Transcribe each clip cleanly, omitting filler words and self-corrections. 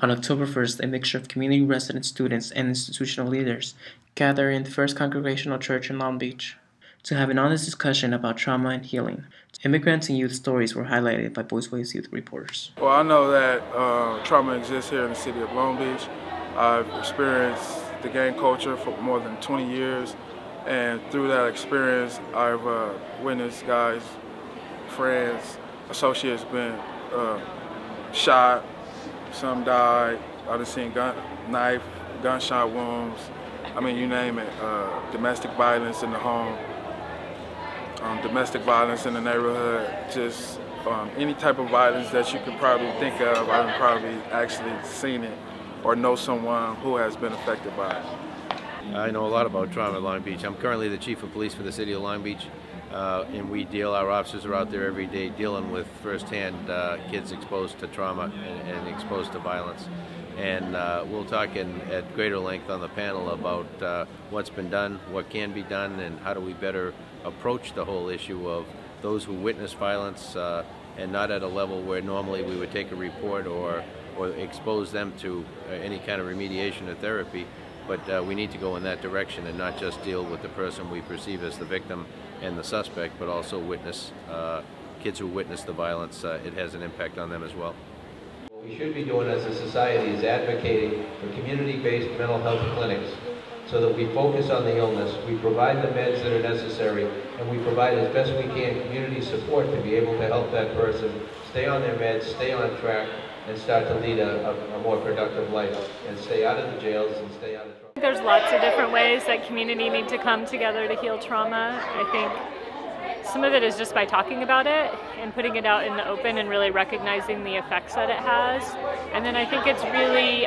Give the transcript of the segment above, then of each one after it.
On October 1st, a mixture of community residents, students, and institutional leaders gathered in the First Congregational Church in Long Beach to have an honest discussion about trauma and healing. Immigrants and youth stories were highlighted by VoiceWaves youth reporters. Well, I know that trauma exists here in the city of Long Beach. I've experienced the gang culture for more than 20 years, and through that experience, I've witnessed guys, friends, associates been shot, some died. I've seen gunshot wounds. I mean, you name it. Domestic violence in the home, domestic violence in the neighborhood, just any type of violence that you could probably think of. I've probably actually seen it or know someone who has been affected by it. I know a lot about trauma at Long Beach. I'm currently the chief of police for the city of Long Beach, and our officers are out there every day dealing with firsthand kids exposed to trauma and exposed to violence. And we'll talk at greater length on the panel about what's been done, what can be done, and how do we better approach the whole issue of those who witness violence and not at a level where normally we would take a report or expose them to any kind of remediation or therapy. But we need to go in that direction and not just deal with the person we perceive as the victim and the suspect, but also witness kids who witness the violence. It has an impact on them as well. What we should be doing as a society is advocating for community-based mental health clinics so that we focus on the illness, we provide the meds that are necessary, and we provide as best we can community support to be able to help that person stay on their meds, stay on track, and start to lead a more productive life and stay out of the jails and stay out of trouble. There's lots of different ways that community need to come together to heal trauma. I think some of it is just by talking about it and putting it out in the open and really recognizing the effects that it has. And then I think it's really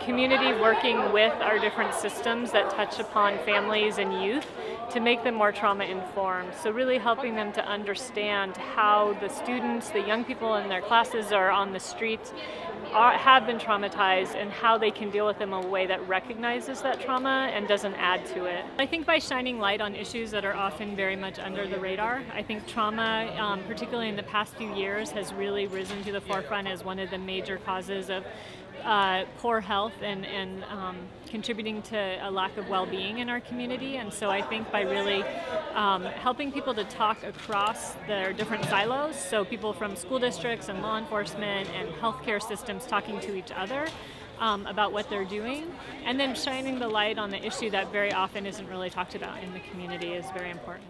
community working with our different systems that touch upon families and youth to make them more trauma informed. So really helping them to understand how the students, the young people in their classes are on the streets have been traumatized and how they can deal with them in a way that recognizes that trauma and doesn't add to it. I think by shining light on issues that are often very much under the radar, I think trauma, particularly in the past few years, has really risen to the forefront as one of the major causes of poor health and contributing to a lack of well-being in our community. And so I think by really helping people to talk across their different silos, so people from school districts and law enforcement and healthcare systems talking to each other about what they're doing, and then shining the light on the issue that very often isn't really talked about in the community is very important.